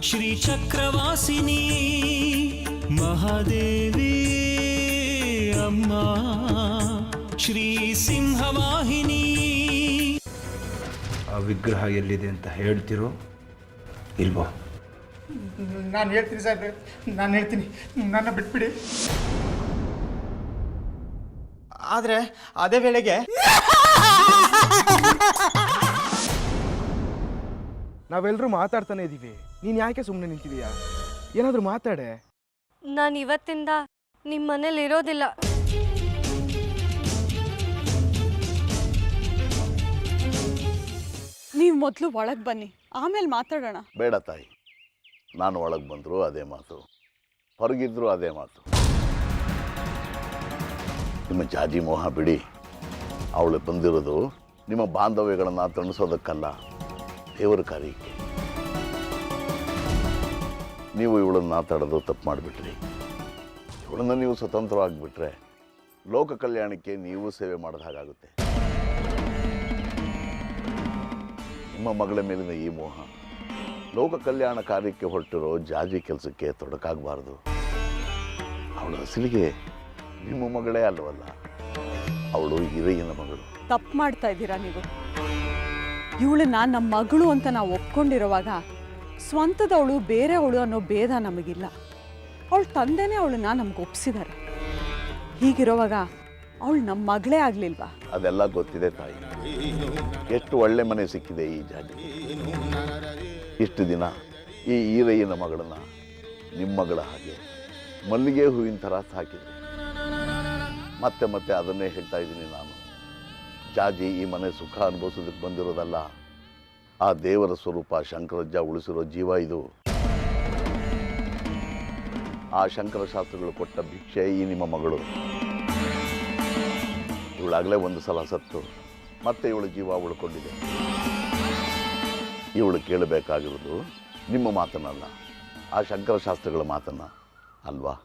ಶ್ರೀ ಚಕ್ರವಾಸಿನಿ ಮಹಾದೇವಿ ಅಮ್ಮ ಶ್ರೀ ಸಿಂಹವಾಹಿನಿ. ಆ ವಿಗ್ರಹ ಎಲ್ಲಿದೆ ಅಂತ ಹೇಳ್ತಿರೋ ಇಲ್ವೋ? ನಾನು ಹೇಳ್ತೀನಿ ಸಾಹೇಬ್ರೆ, ನಾನು ಹೇಳ್ತೀನಿ, ನನ್ನ ಬಿಟ್ಬಿಡಿ. ಆದರೆ ಅದೇ ವೇಳೆಗೆ ನಾವೆಲ್ಲರೂ ಮಾತಾಡ್ತಾನೆ ಇದ್ದೀವಿ, ನೀನು ಯಾಕೆ ಸುಮ್ಮನೆ ನಿಂತಿದೀಯಾ? ಏನಾದರೂ ಮಾತಾಡೆ. ನಾನು ಇವತ್ತಿಂದ ನಿಮ್ಮ ಮನೇಲಿ ಇರೋದಿಲ್ಲ. ನೀವು ಮೊದಲು ಒಳಗೆ ಬನ್ನಿ, ಆಮೇಲೆ ಮಾತಾಡೋಣ. ಬೇಡ ತಾಯಿ, ನಾನು ಒಳಗೆ ಬಂದರೂ ಅದೇ ಮಾತು, ಹೊರಗಿದ್ರು ಅದೇ ಮಾತು. ನಿಮ್ಮ ಜಾಜಿ ಮೋಹ ಬಿಡಿ. ಅವಳು ಬಂದಿರೋದು ನಿಮ್ಮ ಬಾಂಧವ್ಯಗಳನ್ನು ತಣಿಸೋದಕ್ಕಲ್ಲ, ದೇವರ ಕಾರ್ಯಕ್ಕೆ. ನೀವು ಇವಳನ್ನು ಮಾತಾಡೋದು ತಪ್ಪು ಮಾಡಿಬಿಟ್ರಿ. ಇವಳನ್ನು ನೀವು ಸ್ವತಂತ್ರವಾಗಿಬಿಟ್ರೆ ಲೋಕ ಕಲ್ಯಾಣಕ್ಕೆ ನೀವು ಸೇವೆ ಮಾಡಿದ ಹಾಗಾಗುತ್ತೆ. ನಿಮ್ಮ ಮಗಳ ಮೇಲಿನ ಈ ಮೋಹ ಲೋಕ ಕಲ್ಯಾಣ ಕಾರ್ಯಕ್ಕೆ ಹೊರಟಿರೋ ಜಾಜಿ ಕೆಲಸಕ್ಕೆ ತೊಡಕಾಗಬಾರ್ದು. ಅವಳ ಅಸಲಿಗೆ ನಿಮ್ಮ ಮಗಳೇ ಅಲ್ಲವಲ್ಲ, ಅವಳು ಹಿರಿಯನ ಮಗಳು. ತಪ್ಪು ಮಾಡ್ತಾ ಇದ್ದೀರಾ ನೀವು. ಇವಳನ್ನ ನಮ್ಮ ಮಗಳು ಅಂತ ನಾವು ಒಪ್ಕೊಂಡಿರುವಾಗ ಸ್ವಂತದವಳು ಬೇರೆಯವಳು ಅನ್ನೋ ಭೇದ ನಮಗಿಲ್ಲ. ಅವಳ ತಂದೆನೇ ಅವಳನ್ನ ನಮ್ಗೆ ಒಪ್ಸಿದ್ದಾರೆ. ಹೀಗಿರುವಾಗ ಅವಳು ನಮ್ಮ ಮಗಳೇ ಆಗಲಿಲ್ವಾ? ಅದೆಲ್ಲ ಗೊತ್ತಿದೆ ತಾಯಿ. ಎಷ್ಟು ಒಳ್ಳೆ ಮನೆ ಸಿಕ್ಕಿದೆ ಈ ಜಾತಿ. ಇಷ್ಟು ದಿನ ಈ ಈರಯ್ಯನ ಮಗಳನ್ನ ನಿಮ್ಮ ಮಗಳ ಹಾಗೆ ಮಲ್ಲಿಗೆ ಹೂವಿನ ಥರ ಸಾಕಿದೆ. ಮತ್ತೆ ಮತ್ತೆ ಅದನ್ನೇ ಹೇಳ್ತಾ ಇದ್ದೀನಿ ನಾನು. ಜಾಜಿ ಈ ಮನೆ ಸುಖ ಅನುಭವಿಸೋದಕ್ಕೆ ಬಂದಿರೋದಲ್ಲ, ಆ ದೇವರ ಸ್ವರೂಪ ಶಂಕರಜ್ಜ ಉಳಿಸಿರೋ ಜೀವ ಇದು. ಆ ಶಂಕರ ಶಾಸ್ತ್ರಿಗಳು ಕೊಟ್ಟ ಭಿಕ್ಷೆ ಈ ನಿಮ್ಮ ಮಗಳು. ಇವಳಾಗಲೇ ಒಂದು ಸಲ ಸತ್ತು ಮತ್ತೆ ಇವಳ ಜೀವ ಉಳ್ಕೊಂಡಿದೆ. ಇವಳು ಕೇಳಬೇಕಾಗಿರೋದು ನಿಮ್ಮ ಮಾತನ್ನಲ್ಲ, ಆ ಶಂಕರ ಶಾಸ್ತ್ರಿಗಳ ಮಾತನ್ನ ಅಲ್ವಾ?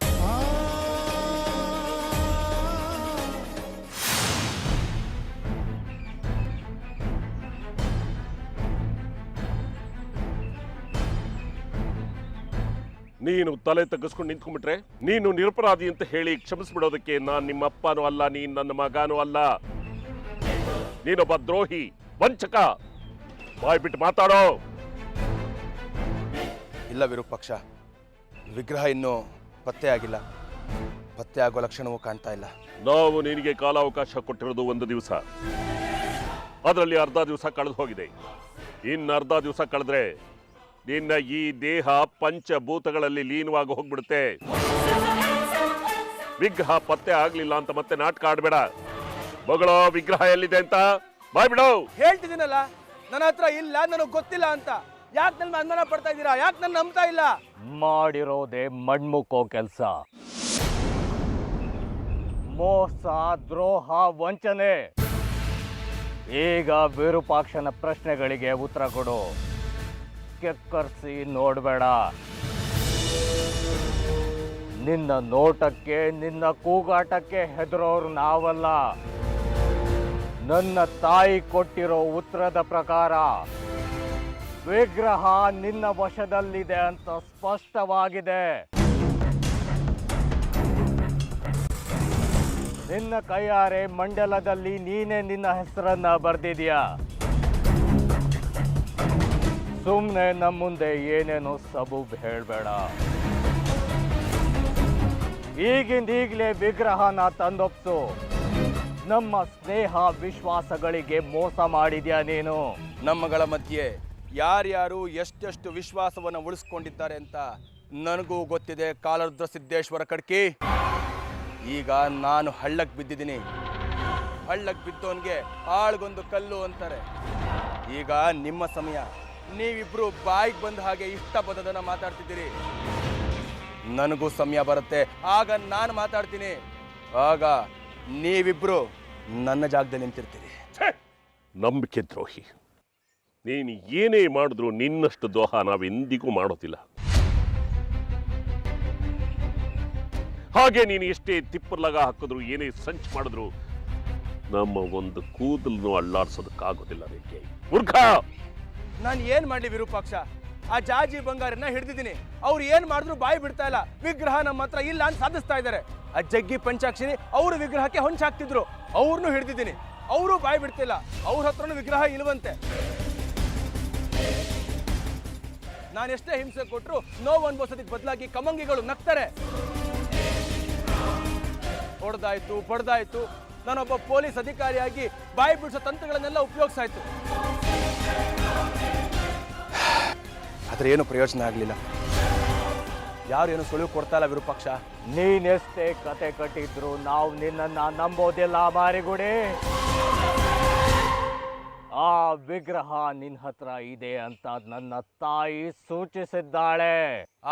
ನೀನು ತಲೆ ತಗ್ಗಿಸ್ಕೊಂಡು ನಿಂತ್ಕೊಂಡ್ಬಿಟ್ರೆ ನೀನು ನಿರಪರಾಧಿ ಅಂತ ಹೇಳಿ ಕ್ಷಮಿಸ್ಬಿಡೋದಕ್ಕೆ ನಾನು ನಿಮ್ಮ ಅಪ್ಪನೂ ಅಲ್ಲ, ನೀನು ನನ್ನ ಮಗನೂ ಅಲ್ಲ. ನೀನೊಬ್ಬ ದ್ರೋಹಿ, ವಂಚಕ. ಬಾಯ್ ಬಿಟ್ಟು ಮಾತಾಡೋ. ಇಲ್ಲ ವಿರೂಪಾಕ್ಷ, ವಿಗ್ರಹ ಇನ್ನೂ ಪತ್ತೆ ಆಗಿಲ್ಲ, ಪತ್ತೆ ಆಗೋ ಲಕ್ಷಣವೂ ಕಾಣ್ತಾ ಇಲ್ಲ. ನಾವು ನಿನಗೆ ಕಾಲಾವಕಾಶ ಕೊಟ್ಟಿರೋದು 1 ದಿವಸ. ಅದರಲ್ಲಿ ಅರ್ಧ ದಿವಸ ಕಳೆದು ಹೋಗಿದೆ. ಇನ್ನು ಅರ್ಧ ದಿವಸ ಕಳೆದ್ರೆ ನಿನ್ನ ಈ ದೇಹ ಪಂಚಭೂತಗಳಲ್ಲಿ ಲೀನವಾಗಿ ಹೋಗ್ಬಿಡುತ್ತೆ. ವಿಗ್ರಹ ಪತ್ತೆ ಆಗ್ಲಿಲ್ಲ ಅಂತ ಮತ್ತೆ ನಾಟಕ ಆಡ್ಬೇಡ. ಮಗಳೋ ವಿಗ್ರಹ ಎಲ್ಲಿದೆ ಅಂತ ಬಾಯ್ಬಿಡು. ಹೇಳ್ತಿದ್ದೀನಲ್ಲ, ನನ್ನ ಹತ್ರ ಇಲ್ಲ, ನನಗೆ ಗೊತ್ತಿಲ್ಲ ಅಂತ. ಯಾಕೆ ನನ್ನ ಅನುಮಾನ ಪಡ್ತಾ ಇದ್ದೀರಾ? ಯಾಕೆ ನನ್ನ ನಂಬ್ತಾ ಇಲ್ಲ? ಮಾಡಿರೋದೇ ಮಣ್ಮುಕ್ಕೋ ಕೆಲಸ. ಮೋಸ, ದ್ರೋಹ, ವಂಚನೆ. ಈಗ ವಿರೂಪಾಕ್ಷನ ಪ್ರಶ್ನೆಗಳಿಗೆ ಉತ್ತರ ಕೊಡು. ಕೆಕ್ಕರ್ಸಿ ನೋಡಬೇಡ. ನಿನ್ನ ನೋಟಕ್ಕೆ, ನಿನ್ನ ಕೂಗಾಟಕ್ಕೆ ಹೆದರೋರು ನಾವಲ್ಲ. ನನ್ನ ತಾಯಿ ಕೊಟ್ಟಿರೋ ಉತ್ತರದ ಪ್ರಕಾರ ವಿಗ್ರಹ ನಿನ್ನ ವಶದಲ್ಲಿದೆ ಅಂತ ಸ್ಪಷ್ಟವಾಗಿದೆ. ನಿನ್ನ ಕೈಯಾರೆ ಮಂಡಲದಲ್ಲಿ ನೀನೇ ನಿನ್ನ ಹೆಸರನ್ನ ಬರೆದಿದ್ಯಾ. ಸುಮ್ಮನೆ ನಮ್ಮ ಮುಂದೆ ಏನೇನೋ ಸಬೂಬ್ ಹೇಳಬೇಡ. ಈಗಿಂದೀಗಲೇ ವಿಗ್ರಹನ ತಂದೊಪ್ಸು. ನಮ್ಮ ಸ್ನೇಹ ವಿಶ್ವಾಸಗಳಿಗೆ ಮೋಸ ಮಾಡಿದ್ಯಾ ನೀನು. ನಮ್ಮಗಳ ಮಧ್ಯೆ ಯಾರ್ಯಾರು ಎಷ್ಟೆಷ್ಟು ವಿಶ್ವಾಸವನ್ನು ಉಳಿಸ್ಕೊಂಡಿದ್ದಾರೆ ಅಂತ ನನಗೂ ಗೊತ್ತಿದೆ ಕಾಲರುದ್ರ ಸಿದ್ದೇಶ್ವರ ಕಡ್ಕಿ. ಈಗ ನಾನು ಹಳ್ಳಕ್ಕೆ ಬಿದ್ದಿದ್ದೀನಿ. ಹಳ್ಳಕ್ಕೆ ಬಿದ್ದವನಿಗೆ ಆಳ್ಗೊಂದು ಕಲ್ಲು ಅಂತಾರೆ. ಈಗ ನಿಮ್ಮ ಸಮಯ. ನೀವಿಬ್ರು ಬಾಯಿಗೆ ಬಂದ ಹಾಗೆ ಇಷ್ಟ ಪದದನ್ನ ಮಾತಾಡ್ತಿದ್ದೀರಿ. ನನಗೂ ಸಮಯ ಬರುತ್ತೆ, ಆಗ ನಾನು ಮಾತಾಡ್ತೀನಿ. ಆಗ ನೀವಿಬ್ರು ನನ್ನ ಜಾಗದಲ್ಲಿ ನಿಂತಿರ್ತೀರಿ. ನಂಬಿಕೆ ದ್ರೋಹಿ. ನೀನು ಏನೇ ಮಾಡಿದ್ರು ನಿನ್ನಷ್ಟು ದ್ರೋಹ ನಾವೆಂದಿಗೂ ಮಾಡೋದಿಲ್ಲ. ಹಾಗೆ ನೀನು ಎಷ್ಟೇ ತಿಪ್ಪರ್ಲಗ ಹಾಕಿದ್ರು, ಏನೇ ಸಂಚು ಮಾಡಿದ್ರು ನಮ್ಮ ಒಂದು ಕೂದಲನ್ನು ಅಳ್ಳಾಡ್ಸೋದಕ್ಕಾಗೋದಿಲ್ಲ. ರೇಖೆ ಮೂರ್ಖ. ನಾನು ಏನು ಮಾಡಲಿ ವಿರೂಪಾಕ್ಷ? ಆ ಜಾಜಿ ಬಂಗಾರನ್ನ ಹಿಡಿದಿದ್ದೀನಿ. ಅವ್ರು ಏನ್ ಮಾಡಿದ್ರು ಬಾಯಿ ಬಿಡ್ತಾ ಇಲ್ಲ. ವಿಗ್ರಹ ನಮ್ಮ ಹತ್ರ ಇಲ್ಲ ಅಂತ ಸಾಧಿಸ್ತಾ ಇದ್ದಾರೆ. ಆ ಜಗ್ಗಿ ಪಂಚಾಕ್ಷರಿ ಅವ್ರ ವಿಗ್ರಹಕ್ಕೆ ಹೊಂಚಾಕ್ತಿದ್ರು, ಅವ್ರನ್ನೂ ಹಿಡಿದಿದ್ದೀನಿ. ಅವರು ಬಾಯಿ ಬಿಡ್ತಿಲ್ಲ, ಅವ್ರ ಹತ್ರನೂ ವಿಗ್ರಹ ಇಲ್ವಂತೆ. ನಾನು ಎಷ್ಟೇ ಹಿಂಸೆ ಕೊಟ್ಟರು ನೋವು ಅನ್ಭವಿಸೋದಕ್ಕೆ ಬದಲಾಗಿ ಕಮಂಗಿಗಳು ನಗ್ತಾರೆ. ಹೊಡೆದಾಯ್ತು ಬಡ್ದಾಯ್ತು, ನಾನೊಬ್ಬ ಪೊಲೀಸ್ ಅಧಿಕಾರಿಯಾಗಿ ಬಾಯಿ ಬಿಡಿಸೋ ತಂತ್ರಗಳನ್ನೆಲ್ಲ ಉಪಯೋಗಿಸಾಯ್ತು. ಆದ್ರೆ ಏನು ಪ್ರಯೋಜನ ಆಗಲಿಲ್ಲ. ಯಾರು ಏನು ಸುಳಿವು ಕೊಡ್ತಾ ಇಲ್ಲ ವಿರೂಪಾಕ್ಷ. ನೀನೆಷ್ಟೇ ಕತೆ ಕಟ್ಟಿದ್ರು ನಾವು ನಿನ್ನನ್ನ ನಂಬೋದಿಲ್ಲ ಮಾರಿಗುಡಿ. ಆ ವಿಗ್ರಹ ನಿನ್ನ ಹತ್ರ ಇದೆ ಅಂತ ನನ್ನ ತಾಯಿ ಸೂಚಿಸಿದ್ದಾಳೆ.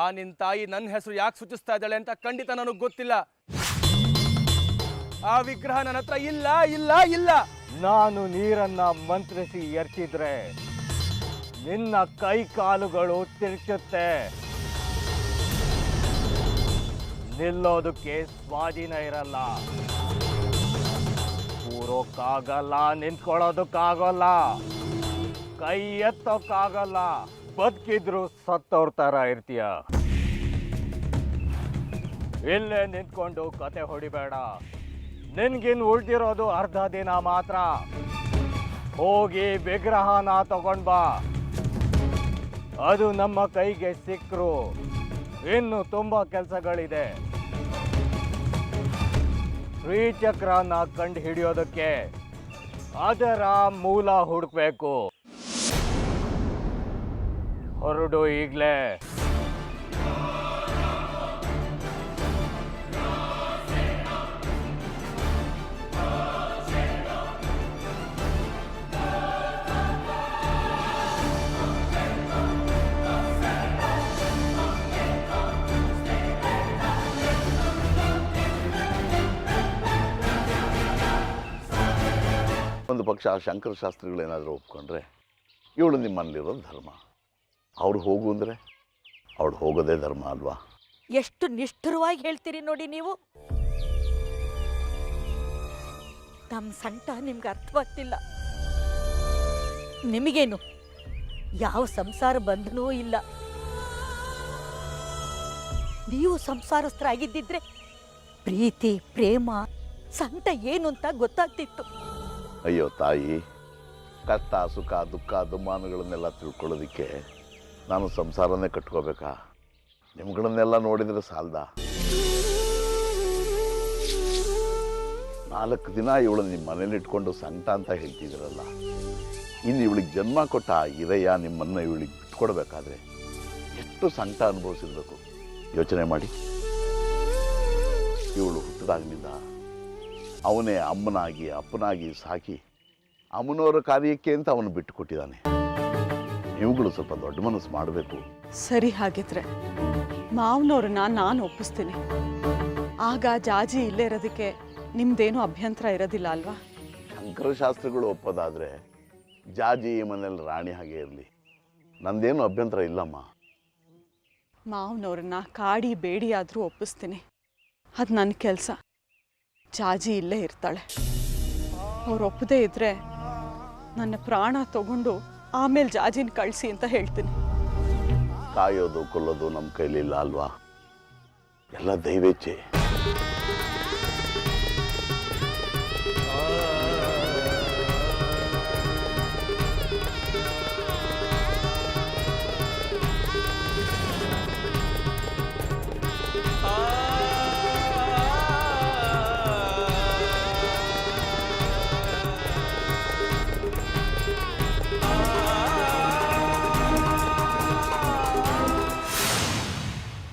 ಆ ನಿನ್ ತಾಯಿ ನನ್ನ ಹೆಸರು ಯಾಕೆ ಸೂಚಿಸ್ತಾ ಇದ್ದಾಳೆ ಅಂತ ಖಂಡಿತ ನನಗೆ ಗೊತ್ತಿಲ್ಲ. ಆ ವಿಗ್ರಹ ನನ್ನ ಹತ್ರ ಇಲ್ಲ ಇಲ್ಲ ಇಲ್ಲ. ನಾನು ನೀರನ್ನ ಮಂತ್ರಿಸಿ ಎರ್ಚಿದ್ರೆ ನಿನ್ನ ಕೈ ಕಾಲುಗಳು ತಿರುಚುತ್ತೆ. ನಿಲ್ಲೋದಕ್ಕೆ ಸ್ವಾಧೀನ ಇರಲ್ಲ, ಕೂರೋಕ್ಕಾಗಲ್ಲ, ನಿಂತ್ಕೊಳ್ಳೋದಕ್ಕಾಗಲ್ಲ, ಕೈ ಎತ್ತೋಕ್ಕಾಗಲ್ಲ. ಬದುಕಿದ್ರು ಸತ್ತವ್ರ ಥರ ಇರ್ತೀಯ. ಇಲ್ಲೇ ನಿಂತ್ಕೊಂಡು ಕತೆ ಹೊಡಿಬೇಡ. ನಿನ್ಗಿನ್ ಉಳ್ದಿರೋದು ಅರ್ಧ ದಿನ ಮಾತ್ರ. ಹೋಗಿ ವಿಗ್ರಹನ ತಗೊಂಡ್ ಬಾ. ಅದು ನಮ್ಮ ಕೈಗೆ ಸಿಕ್ಕರು ಇನ್ನು ತುಂಬಾ ಕೆಲಸಗಳಿದೆ. ಶ್ರೀಚಕ್ರನ ಕಂಡು ಹಿಡಿಯೋದಕ್ಕೆ ಅದರ ಮೂಲ ಹುಡುಕ್ಬೇಕು. ಹೊರಡು ಈಗ್ಲೇ. ಒಂದು ಪಕ್ಷ ಶಂಕರ ಶಾಸ್ತ್ರಿಗಳೇನಾದರೂ ಒಪ್ಕೊಂಡ್ರೆ ಇವಳು ನಿಮ್ಮಲ್ಲಿರೋದು ಧರ್ಮ. ಅವ್ರು ಹೋಗು ಅಂದರೆ ಅವಳು ಹೋಗೋದೇ ಧರ್ಮ ಅಲ್ವಾ? ಎಷ್ಟು ನಿಷ್ಠುರವಾಗಿ ಹೇಳ್ತೀರಿ ನೋಡಿ ನೀವು. ನಮ್ಮ ಸಂಟ ನಿಮ್ಗೆ ಅರ್ಥವಾಗ್ತಿಲ್ಲ. ನಿಮಗೇನು ಯಾವ ಸಂಸಾರ ಬಂಧನೂ ಇಲ್ಲ. ನೀವು ಸಂಸಾರಸ್ಥರಾಗಿದ್ದಿದ್ರೆ ಪ್ರೀತಿ ಪ್ರೇಮ ಸಂಟ ಏನು ಅಂತ ಗೊತ್ತಾಗ್ತಿತ್ತು. ಅಯ್ಯೋ ತಾಯಿ, ಕಷ್ಟ ಸುಖ ದುಃಖ ದುಮ್ಮಾನಗಳನ್ನೆಲ್ಲ ತಿಳ್ಕೊಳ್ಳೋದಕ್ಕೆ ನಾನು ಸಂಸಾರನೇ ಕಟ್ಕೋಬೇಕಾ? ನಿಮ್ಗಳನ್ನೆಲ್ಲ ನೋಡಿದರೆ ಸಾಲ್ದ? 4 ದಿನ ಇವಳು ನಿಮ್ಮ ಮನೇಲಿ ಇಟ್ಕೊಂಡು ಸಂಕಟ ಅಂತ ಹೇಳ್ತಿದ್ದೀರಲ್ಲ, ಇನ್ನು ಇವಳಿಗೆ ಜನ್ಮ ಕೊಟ್ಟ ಹಿರಯ್ಯ ನಿಮ್ಮನ್ನು ಇವಳಿಗೆ ಬಿಟ್ಕೊಡ್ಬೇಕಾದ್ರೆ ಎಷ್ಟು ಸಂಕಟ ಅನುಭವಿಸಿರ್ಬೇಕು ಯೋಚನೆ ಮಾಡಿ. ಇವಳು ಹುಟ್ಟಿದಾಗಲಿಂದ ಅವನೇ ಅಮ್ಮನಾಗಿ ಅಪ್ಪನಾಗಿ ಸಾಕಿ ಅಮ್ಮನವರ ಕಾರ್ಯಕ್ಕೆ ಅಂತ ಅವನು ಬಿಟ್ಟು ಕೊಟ್ಟಿದ್ದಾನೆ. ನೀವುಗಳು ಸ್ವಲ್ಪ ದೊಡ್ಡ ಮನಸ್ಸು ಮಾಡಬೇಕು. ಸರಿ, ಹಾಗಿದ್ರೆ ಮಾವನವ್ರನ್ನ ನಾನು ಒಪ್ಪಿಸ್ತೀನಿ. ಆಗ ಜಾಜಿ ಇಲ್ಲೇ ಇರೋದಕ್ಕೆ ನಿಮ್ದೇನು ಅಭ್ಯಂತರ ಇರೋದಿಲ್ಲ ಅಲ್ವಾ? ಶಂಕರಶಾಸ್ತ್ರಿಗಳು ಒಪ್ಪೋದಾದರೆ ಜಾಜಿ ಈ ಮನೇಲಿ ರಾಣಿ ಹಾಗೆ ಇರಲಿ, ನಂದೇನು ಅಭ್ಯಂತರ ಇಲ್ಲಮ್ಮ. ಮಾವನವ್ರನ್ನ ಕಾಡಿ ಬೇಡಿ ಆದರೂ ಒಪ್ಪಿಸ್ತೀನಿ. ಅದು ನನ್ನ ಕೆಲಸ. ಜಾಜಿ ಇಲ್ಲೇ ಇರ್ತಾಳೆ. ಅವ್ರು ಒಪ್ಪದೇ ಇದ್ರೆ ನನ್ನ ಪ್ರಾಣ ತಗೊಂಡು ಆಮೇಲೆ ಜಾಜಿನ ಕಳಿಸಿ ಅಂತ ಹೇಳ್ತೀನಿ. ಕಾಯೋದು ಕೊಲ್ಲೋದು ನಮ್ಮ ಕೈಲಿಲ್ಲ ಅಲ್ವಾ? ಎಲ್ಲ ದೈವೇಚ್ಛೆ.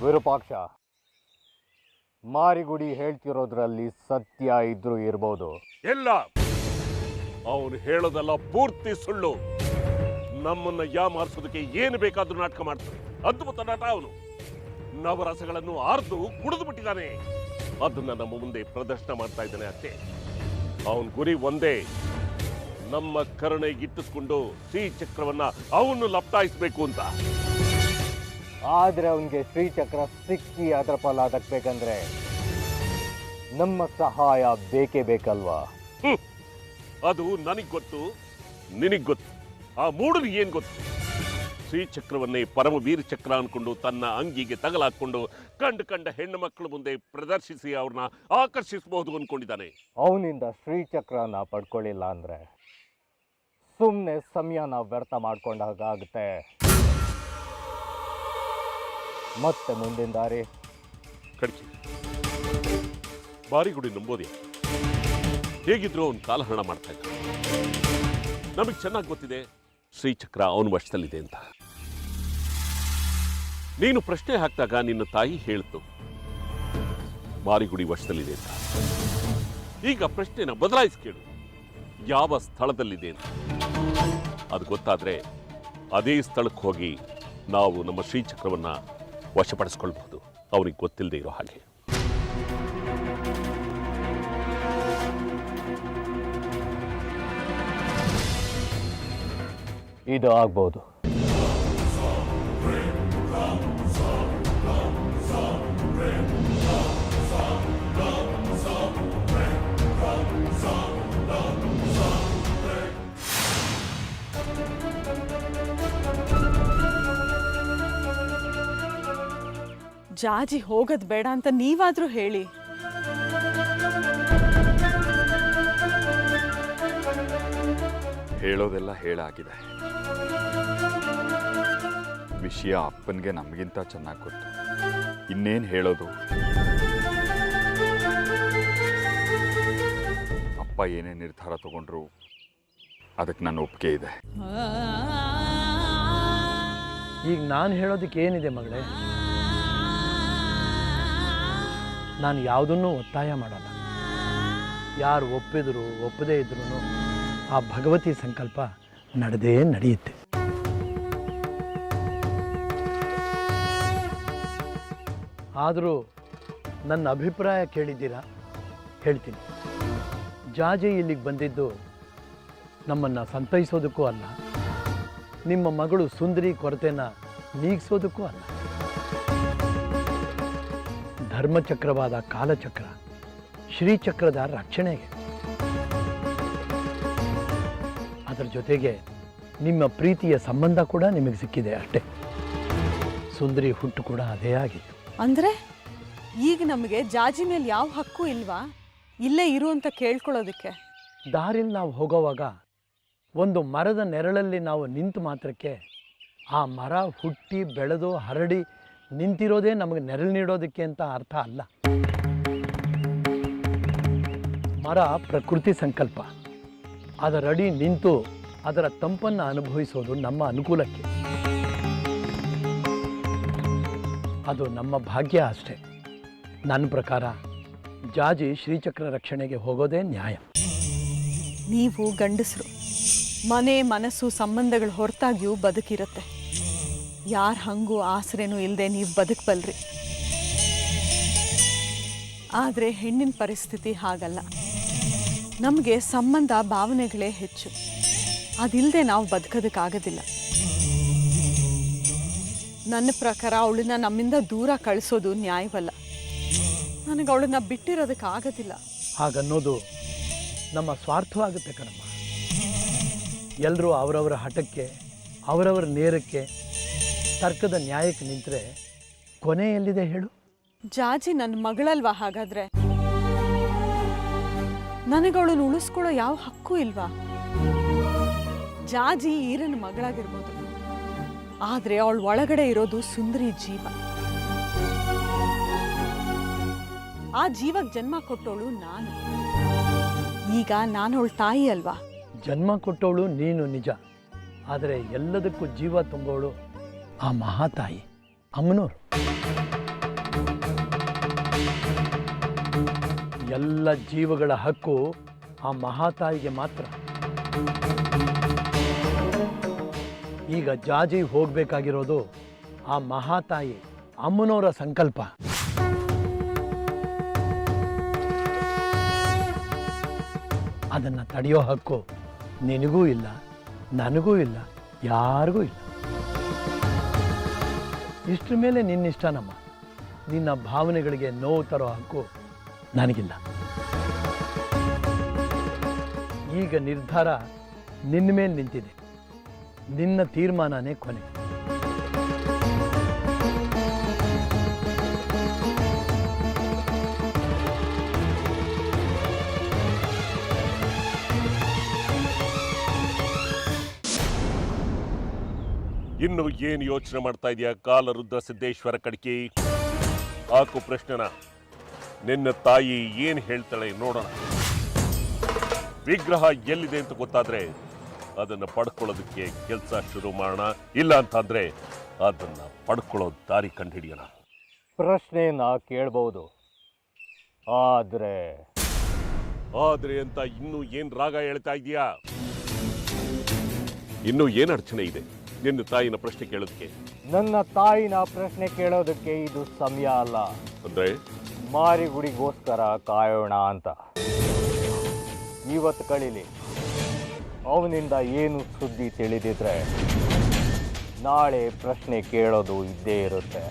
ವಿರೂಪಾಕ್ಷ, ಮಾರಿಗುಡಿ ಹೇಳ್ತಿರೋದ್ರಲ್ಲಿ ಸತ್ಯ ಇದ್ರೂ ಇರ್ಬೋದು. ಇಲ್ಲ, ಅವನು ಹೇಳೋದೆಲ್ಲ ಪೂರ್ತಿ ಸುಳ್ಳು. ನಮ್ಮನ್ನ ಯಾಮಾರಿಸೋದಕ್ಕೆ ಏನು ಬೇಕಾದ್ರೂ ನಾಟಕ ಮಾಡ್ತಾನೆ. ಅದ್ಭುತ ನಟ ಅವನು. ನವರಸಗಳನ್ನು ಆರ್ದು ಕುಡಿದು ಬಿಟ್ಟಿದ್ದಾನೆ. ಅದನ್ನ ನಮ್ಮ ಮುಂದೆ ಪ್ರದರ್ಶನ ಮಾಡ್ತಾ ಇದ್ದಾನೆ ಅಷ್ಟೇ. ಅವನ ಗುರಿ ಒಂದೇ, ನಮ್ಮ ಕರುಣೆಗಿಟ್ಟಿಸ್ಕೊಂಡು ಶ್ರೀಚಕ್ರವನ್ನ ಅವನು ಲಪ್ಟಾಯಿಸ್ಬೇಕು ಅಂತ. ಆದ್ರೆ ಅವನಿಗೆ ಶ್ರೀಚಕ್ರ ಸಿಕ್ಕಿ ಅದರ ಫಲ ದಕ್ಕಬೇಕಂದ್ರೆ ನಮ್ಮ ಸಹಾಯ ಬೇಕೇ ಬೇಕಲ್ವಾ? ಅದು ನನಗ್ ಗೊತ್ತು, ನಿನಗ್ ಗೊತ್ತು. ಆ ಮೂಡನಿಗೆ ಏನ್ ಗೊತ್ತು? ಶ್ರೀಚಕ್ರವನ್ನೇ ಪರಮವೀರ ಚಕ್ರ ಅನ್ಕೊಂಡು ತನ್ನ ಅಂಗಿಗೆ ತಗಲಾಕೊಂಡು ಕಂಡ ಹೆಣ್ಣು ಮಕ್ಕಳ ಮುಂದೆ ಪ್ರದರ್ಶಿಸಿ ಅವ್ರನ್ನ ಆಕರ್ಷಿಸಬಹುದು ಅನ್ಕೊಂಡಿದ್ದಾನೆ. ಅವನಿಂದ ಶ್ರೀಚಕ್ರನ ಪಡ್ಕೊಳ್ಳಿಲ್ಲ ಅಂದರೆ ಸುಮ್ಮನೆ ಸಮಯನ ವ್ಯರ್ಥ ಮಾಡ್ಕೊಂಡಾಗುತ್ತೆ. ಮತ್ತೆ ಮುಂದಿನ ದಾರಿ ಕಡಿಕೆ ಬಾರಿಗುಡಿ ನಂಬೋದೇ. ಹೇಗಿದ್ರು ಅವನು ಕಾಲಹರಣ ಮಾಡ್ತಾ ಇದ್ದ. ನಮಗೆ ಚೆನ್ನಾಗಿ ಗೊತ್ತಿದೆ ಶ್ರೀಚಕ್ರ ಅವನ ವಶದಲ್ಲಿದೆ ಅಂತ. ನೀನು ಪ್ರಶ್ನೆ ಹಾಕಿದಾಗ ನಿನ್ನ ತಾಯಿ ಹೇಳ್ತು ಮಾರಿಗುಡಿ ವಶದಲ್ಲಿದೆ ಅಂತ. ಈಗ ಪ್ರಶ್ನೆನ ಬದಲಾಯಿಸಿ ಕೇಳು, ಯಾವ ಸ್ಥಳದಲ್ಲಿದೆ ಅಂತ. ಅದು ಗೊತ್ತಾದ್ರೆ ಅದೇ ಸ್ಥಳಕ್ಕೆ ಹೋಗಿ ನಾವು ನಮ್ಮ ಶ್ರೀಚಕ್ರವನ್ನ ವಶಪಡಿಸ್ಕೊಳ್ಬಹುದು, ಅವ್ರಿಗೆ ಗೊತ್ತಿಲ್ಲದೆ ಇರೋ ಹಾಗೆ. ಇದು ಆಗ್ಬೋದು. ಜಾಜಿ ಹೋಗೋದು ಬೇಡ ಅಂತ ನೀವಾದ್ರೂ ಹೇಳಿ. ಹೇಳೋದೆಲ್ಲ ಹೇಳಾಗಿದೆ. ವಿಷಯ ಅಪ್ಪನಿಗೆ ನಮಗಿಂತ ಚೆನ್ನಾಗಿ ಗೊತ್ತು. ಇನ್ನೇನು ಹೇಳೋದು? ಅಪ್ಪ ಏನೇ ನಿರ್ಧಾರ ತಗೊಂಡ್ರು ಅದಕ್ಕೆ ನನ್ನ ಒಪ್ಪಿಗೆ ಇದೆ. ಈಗ ನಾನು ಹೇಳೋದಕ್ಕೆ ಏನಿದೆ ಮಗಳೇ? ನಾನು ಯಾವುದನ್ನೂ ಒತ್ತಾಯ ಮಾಡಲ್ಲ. ಯಾರು ಒಪ್ಪಿದ್ರು ಒಪ್ಪದೇ ಇದ್ರೂ ಆ ಭಗವತಿ ಸಂಕಲ್ಪ ನಡೆದೇ ನಡೆಯುತ್ತೆ. ಆದರೂ ನನ್ನ ಅಭಿಪ್ರಾಯ ಕೇಳಿದ್ದೀರಾ? ಹೇಳ್ತೀನಿ. ಜಾಜಿ ಇಲ್ಲಿಗೆ ಬಂದಿದ್ದು ನಮ್ಮನ್ನು ಸಂತೈಸೋದಕ್ಕೂ ಅಲ್ಲ, ನಿಮ್ಮ ಮಗಳು ಸುಂದರಿ ಕೊರತೆನ ನೀಗಿಸೋದಕ್ಕೂ ಅಲ್ಲ. ಧರ್ಮಚಕ್ರವಾದ ಕಾಲಚಕ್ರ ಶ್ರೀಚಕ್ರದ ರಕ್ಷಣೆಗೆ. ಅದರ ಜೊತೆಗೆ ನಿಮ್ಮ ಪ್ರೀತಿಯ ಸಂಬಂಧ ಕೂಡ ನಿಮಗೆ ಸಿಕ್ಕಿದೆ ಅಷ್ಟೇ. ಸುಂದರಿ ಹುಟ್ಟು ಕೂಡ ಅದೇ ಆಗಿತ್ತು. ಅಂದರೆ ಈಗ ನಮಗೆ ಜಾಜಿ ಮೇಲೆ ಯಾವ ಹಕ್ಕು ಇಲ್ವಾ ಇಲ್ಲೇ ಇರು ಅಂತ ಕೇಳ್ಕೊಳ್ಳೋದಕ್ಕೆ? ದಾರಿಲಿ ನಾವು ಹೋಗೋವಾಗ ಒಂದು ಮರದ ನೆರಳಲ್ಲಿ ನಾವು ನಿಂತು ಮಾತ್ರಕ್ಕೆ ಆ ಮರ ಹುಟ್ಟಿ ಬೆಳೆದು ಹರಡಿ ನಿಂತಿರೋದೇ ನಮಗೆ ನೆರಳು ನೀಡೋದಕ್ಕೆ ಅಂತ ಅರ್ಥ ಅಲ್ಲ. ಮರ ಪ್ರಕೃತಿ ಸಂಕಲ್ಪ. ಅದರಡಿ ನಿಂತು ಅದರ ತಂಪನ್ನು ಅನುಭವಿಸೋದು ನಮ್ಮ ಅನುಕೂಲಕ್ಕೆ. ಅದು ನಮ್ಮ ಭಾಗ್ಯ ಅಷ್ಟೇ. ನನ್ನ ಪ್ರಕಾರ ಜಾಜಿ ಶ್ರೀಚಕ್ರ ರಕ್ಷಣೆಗೆ ಹೋಗೋದೇ ನ್ಯಾಯ. ನೀವು ಗಂಡಸರು, ಮನೆ ಮನಸ್ಸು ಸಂಬಂಧಗಳು ಹೊರತಾಗಿಯೂ ಬದುಕಿರುತ್ತೆ. ಯಾರ ಹಂಗೂ ಆಸರೆನೂ ಇಲ್ಲದೆ ನೀವು ಬದುಕಬಲ್ರಿ. ಆದರೆ ಹೆಣ್ಣಿನ ಪರಿಸ್ಥಿತಿ ಹಾಗಲ್ಲ. ನಮಗೆ ಸಂಬಂಧ ಭಾವನೆಗಳೇ ಹೆಚ್ಚು. ಅದಿಲ್ಲದೆ ನಾವು ಬದುಕೋದಕ್ಕಾಗೋದಿಲ್ಲ. ನನ್ನ ಪ್ರಕಾರ ಅವಳನ್ನ ನಮ್ಮಿಂದ ದೂರ ಕಳಿಸೋದು ನ್ಯಾಯವಲ್ಲ. ನನಗೆ ಅವಳನ್ನ ಬಿಟ್ಟಿರೋದಕ್ಕಾಗೋದಿಲ್ಲ. ಹಾಗನ್ನೋದು ನಮ್ಮ ಸ್ವಾರ್ಥವಾಗುತ್ತೆ ಕಣಮ್ಮ. ಎಲ್ಲರೂ ಅವರವರ ಹಠಕ್ಕೆ, ಅವರವರ ನೇರಕ್ಕೆ, ತರ್ಕದ ನ್ಯಾಯಕ್ಕೆ ನಿಂತರೆ ಕೊನೆ ಎಲ್ಲಿದೆ ಹೇಳು? ಜಾಜಿ ನನ್ನ ಮಗಳಲ್ವಾ? ಹಾಗಾದ್ರೆ ನನಗವಳನ್ನು ಉಳಿಸ್ಕೊಳ್ಳೋ ಯಾವ ಹಕ್ಕು ಇಲ್ವಾ? ಜಾಜಿ ಈರನ ಮಗಳಾಗಿರ್ಬೋದು, ಆದರೆ ಅವಳ ಒಳಗಡೆ ಇರೋದು ಸುಂದರಿ ಜೀವ. ಆ ಜೀವಕ್ಕೆ ಜನ್ಮ ಕೊಟ್ಟವಳು ನಾನು. ಈಗ ನಾನು ಅವಳ ತಾಯಿ ಅಲ್ವಾ? ಜನ್ಮ ಕೊಟ್ಟವಳು ನೀನು ನಿಜ, ಆದರೆ ಎಲ್ಲದಕ್ಕೂ ಜೀವ ತುಂಬೋಳು ಆ ಮಹಾತಾಯಿ ಅಮ್ಮನವರು. ಎಲ್ಲ ಜೀವಗಳ ಹಕ್ಕು ಆ ಮಹಾತಾಯಿಗೆ ಮಾತ್ರ. ಈಗ ಜಾಜಿ ಹೋಗಬೇಕಾಗಿರೋದು ಆ ಮಹಾತಾಯಿ ಅಮ್ಮನವರ ಸಂಕಲ್ಪ. ಅದನ್ನು ತಡೆಯೋ ಹಕ್ಕು ನಿನಗೂ ಇಲ್ಲ, ನನಗೂ ಇಲ್ಲ, ಯಾರಿಗೂ ಇಲ್ಲ. ಇಷ್ಟರ ಮೇಲೆ ನಿನ್ನಿಷ್ಟ ನಮ್ಮ. ನಿನ್ನ ಭಾವನೆಗಳಿಗೆ ನೋವು ತರೋ ಹಕ್ಕು ನನಗಿಲ್ಲ. ಈಗ ನಿರ್ಧಾರ ನಿನ್ನ ಮೇಲೆ ನಿಂತಿದೆ. ನಿನ್ನ ತೀರ್ಮಾನನೇ ಕೊನೆ. ಇನ್ನು ಏನು ಯೋಚನೆ ಮಾಡ್ತಾ ಇದೆಯಾ ಕಾಲರುದ್ರ ಸಿದ್ದೇಶ್ವರ ಕಡ್ಕಿ? ಹಾಕು ಪ್ರಶ್ನೆನ. ನಿನ್ನ ತಾಯಿ ಏನು ಹೇಳ್ತಾಳೆ ನೋಡೋಣ. ವಿಗ್ರಹ ಎಲ್ಲಿದೆ ಅಂತ ಗೊತ್ತಾದ್ರೆ ಅದನ್ನು ಪಡ್ಕೊಳ್ಳೋದಕ್ಕೆ ಕೆಲಸ ಶುರು ಮಾಡೋಣ. ಇಲ್ಲ ಅಂತಂದ್ರೆ ಅದನ್ನು ಪಡ್ಕೊಳ್ಳೋ ದಾರಿ ಕಂಡುಹಿಡಿಯೋಣ. ಪ್ರಶ್ನೆನ ಕೇಳ್ಬೋದು, ಆದ್ರೆ ಅಂತ ಇನ್ನೂ ಏನ್ ರಾಗ ಹೇಳ್ತಾ ಇದೀಯಾ? ಇನ್ನೂ ಏನ್ ಅಡಚಣೆ ಇದೆ ನಿನ್ನ ತಾಯಿನ ಪ್ರಶ್ನೆ ಕೇಳೋದಕ್ಕೆ? ನನ್ನ ತಾಯಿನ ಪ್ರಶ್ನೆ ಕೇಳೋದಕ್ಕೆ ಇದು ಸಮಯ ಅಲ್ಲ. ಅಂದ್ರೆ ಮಾರಿಗುಡಿಗೋಸ್ಕರ ಕಾಯೋಣ ಅಂತ. ಇವತ್ತು ಕಳೀಲಿ. ಅವನಿಂದ ಏನು ಸುದ್ದಿ ತಿಳಿದಿದ್ರೆ ನಾಳೆ ಪ್ರಶ್ನೆ ಕೇಳೋದು ಇದ್ದೇ ಇರುತ್ತೆ.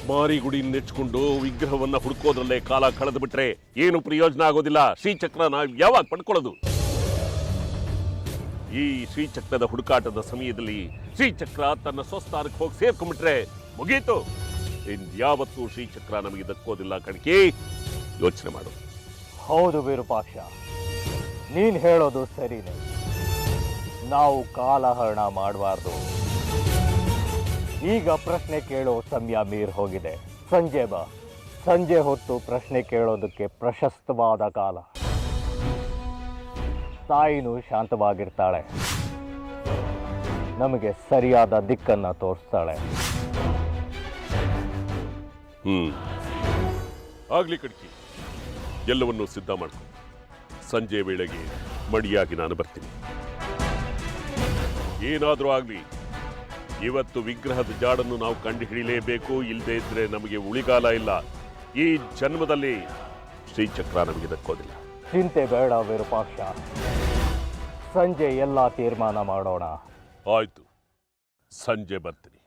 ಮಾರಿಗುಡಿ ನೆಚ್ಕೊಂಡು ವಿಗ್ರಹವನ್ನ ಹುಡುಕೋದ್ರಲ್ಲೇ ಕಾಲ ಕಳೆದು ಬಿಟ್ರೆ ಏನು ಪ್ರಯೋಜನ ಆಗೋದಿಲ್ಲ. ಶ್ರೀಚಕ್ರನ ಯಾವಾಗ ಪಡ್ಕೊಳ್ಳೋದು? ಈ ಶ್ರೀಚಕ್ರದ ಹುಡುಕಾಟದ ಸಮಯದಲ್ಲಿ ಶ್ರೀಚಕ್ರ ತನ್ನ ಸ್ವಸ್ಥಾನಕ್ಕೆ ಹೋಗಿ ಸೇರ್ಕೊಂಡ್ಬಿಟ್ರೆ ಮುಗೀತು. ಇನ್ಯಾವತ್ತೂ ಶ್ರೀಚಕ್ರ ನಮಗೆ ದಕ್ಕೋದಿಲ್ಲ ಕಣ್ಕಿ. ಯೋಚನೆ ಮಾಡು. ಹೌದು ವಿರೂಪಾಕ್ಷ, ನೀನ್ ಹೇಳೋದು ಸರಿನೇ. ನಾವು ಕಾಲಹರಣ ಮಾಡಬಾರ್ದು. ಈಗ ಪ್ರಶ್ನೆ ಕೇಳೋ ಸಮಯ ಮೀರ್ ಹೋಗಿದೆ. ಸಂಜೆ ಬಾ. ಸಂಜೆ ಹೊತ್ತು ಪ್ರಶ್ನೆ ಕೇಳೋದಕ್ಕೆ ಪ್ರಶಸ್ತವಾದ ಕಾಲ. ತಾಯಿನೂ ಶಾಂತವಾಗಿರ್ತಾಳೆ, ನಮಗೆ ಸರಿಯಾದ ದಿಕ್ಕನ್ನ ತೋರಿಸ್ತಾಳೆ. ಆಗ್ಲಿ ಕಡ್ಕಿ, ಎಲ್ಲವನ್ನೂ ಸಿದ್ಧ ಮಾಡ್ಕೊ. ಸಂಜೆ ವೇಳೆಗೆ ಮಡಿಯಾಗಿ ನಾನು ಬರ್ತೀನಿ. ಏನಾದರೂ ಆಗ್ಲಿ, ಇವತ್ತು ವಿಗ್ರಹದ ಜಾಡನ್ನು ನಾವು ಕಂಡು ಹಿಡಿಯಲೇಬೇಕು. ಇಲ್ಲದೆ ಇದ್ರೆ ನಮಗೆ ಉಳಿಗಾಲ ಇಲ್ಲ. ಈ ಜನ್ಮದಲ್ಲಿ ಶ್ರೀಚಕ್ರ ನಮಗೆ ದಕ್ಕೋದಿಲ್ಲ. ಚಿಂತೆ ಬೇಡ ವಿರೂಪಾಕ್ಷ, ಸಂಜೆ ಎಲ್ಲ ತೀರ್ಮಾನ ಮಾಡೋಣ. ಆಯ್ತು, ಸಂಜೆ ಬರ್ತೀನಿ.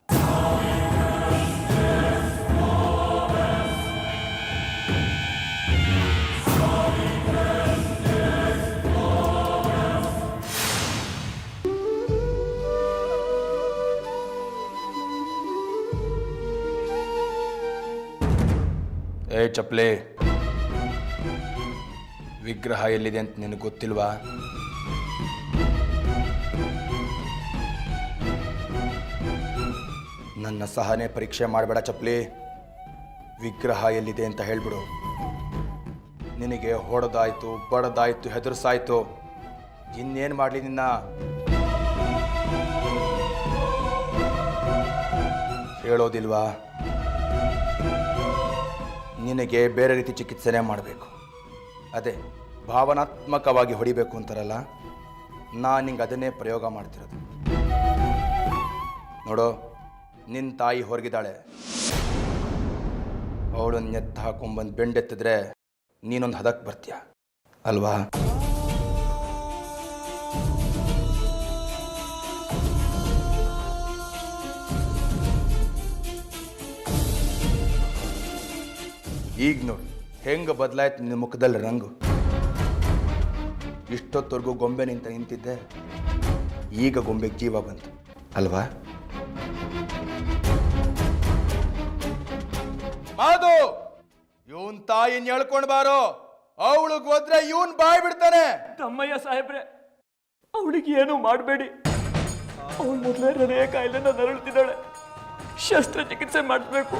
ಏ ಚಪ್ಲೆ, ವಿಗ್ರಹ ಎಲ್ಲಿದೆ ಅಂತ ನಿನಗೆ ಗೊತ್ತಿಲ್ವಾ? ನನ್ನ ಸಹನೆ ಪರೀಕ್ಷೆ ಮಾಡಬೇಡ ಚಪ್ಲಿ. ವಿಗ್ರಹ ಎಲ್ಲಿದೆ ಅಂತ ಹೇಳ್ಬಿಡು. ನಿನಗೆ ಹೊಡೆದಾಯ್ತು, ಬಡದಾಯ್ತು, ಹೆದರ್ಸಾಯ್ತು, ಇನ್ನೇನು ಮಾಡಲಿ ನಿನ್ನ? ಹೇಳೋದಿಲ್ವಾ? ನಿನಗೆ ಬೇರೆ ರೀತಿ ಚಿಕಿತ್ಸೆನೇ ಮಾಡಬೇಕು. ಅದೇ ಭಾವನಾತ್ಮಕವಾಗಿ ಹೊಡಿಬೇಕು ಅಂತಾರಲ್ಲ, ನಾನು ನಿಂಗೆ ಅದನ್ನೇ ಪ್ರಯೋಗ ಮಾಡ್ತಿರೋದು. ನೋಡು, ನಿನ್ನ ತಾಯಿ ಹೊರಗಿದ್ದಾಳೆ. ಅವಳನ್ನ ಎತ್ತು ಹಾಕೊಂಡ್ಬಂದು ಬೆಂಡೆತ್ತಿದ್ರೆ ನೀನೊಂದು ಹದಕ್ಕೆ ಬರ್ತೀಯ ಅಲ್ವಾ? ಈಗ ನೋಡಿ ಹೆಂಗೆ ಬದಲಾಯ್ತು ನಿನ್ನ ಮುಖದಲ್ಲಿ ರಂಗು. ಇಷ್ಟೊತ್ತವರೆಗೂ ಗೊಂಬೆ ನಿಂತಿದ್ದೆ, ಈಗ ಗೊಂಬೆಗೆ ಜೀವ ಬಂತು ಅಲ್ವಾ? ಮಾದು, ಇವನ್ ತಾಯಿನ ಹೇಳ್ಕೊಂಡು ಬಾರೋ. ಅವಳಿಗೆ ಹೋದ್ರೆ ಇವನ್ ಬಾಯ್ ಬಿಡ್ತಾನೆ. ತಮ್ಮಯ್ಯ ಸಾಹೇಬ್ರೆ, ಅವಳಿಗೆ ಏನು ಮಾಡಬೇಡಿ. ಅವಳು ಮೊದಲೇ ಹೃದಯ ಕಾಯಿಲೆನ ನರಳುತ್ತಿದ್ದಾಳೆ. ಶಸ್ತ್ರಚಿಕಿತ್ಸೆ ಮಾಡಿಸ್ಬೇಕು.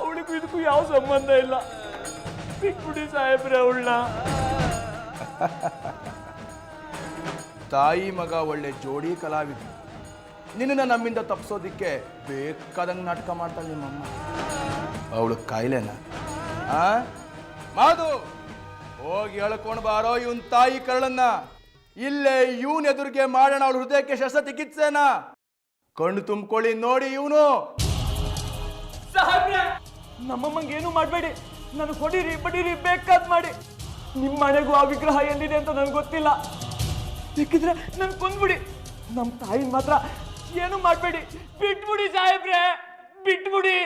ಅವಳಿಗೂ ಇದಕ್ಕೂ ಯಾವ ಸಂಬಂಧ ಇಲ್ಲ. ಬಿಟ್ಬಿಡಿ ಸಾಹೇಬ್ರೆ ಅವಳನ್ನ. ತಾಯಿ ಮಗ ಒಳ್ಳೆ ಜೋಡಿ ಕಲಾವಿದ. ನಿನ್ನ ನಮ್ಮಿಂದ ತಪ್ಪಿಸೋದಿಕ್ಕೆ ಬೇಕಾದಂಗೆ ನಾಟಕ ಮಾಡ್ತಾಳೆ ನಿಮ್ಮಮ್ಮ. ಅವಳು ಕಾಯಿಲೆನ? ಮಾದು, ಹೋಗಿ ಹೇಳ್ಕೊಂಡು ಬಾರೋ ಇವನ್ ತಾಯಿ ಕರಳನ್ನ. ಇಲ್ಲೇ ಇವನ್ ಎದುರಿಗೆ ಮಾಡೋಣ ಅವಳು ಹೃದಯಕ್ಕೆ ಶಸ್ತ್ರಚಿಕಿತ್ಸೆನ. ಕಣ್ಣು ತುಂಬಿಕೊಳ್ಳಿ ನೋಡಿ ಇವನು. ಸಾಹೇಬ್ರೆ, ನಮ್ಮಮ್ಮಂಗೆ ಏನು ಮಾಡಬೇಡಿ. ನನಗೆ ಹೊಡೀರಿ ಬಡೀರಿ ಬೇಕಾದ್ ಮಾಡಿ. ನಿಮ್ಮ ಮನೆಗೂ ಆ ವಿಗ್ರಹ ಎಲ್ಲಿದೆ ಅಂತ ನನಗೆ ಗೊತ್ತಿಲ್ಲ. ಬೇಕಿದ್ರೆ ನನ್ ಕೊಂದ್ಬಿಡಿ. ನಮ್ಮ ತಾಯಿನ ಮಾತ್ರ ಏನು ಮಾಡಬೇಡಿ. ಬಿಟ್ಬಿಡಿ ಸಾಹೇಬ್ರೆ, ಬಿಟ್ಬಿಡಿ.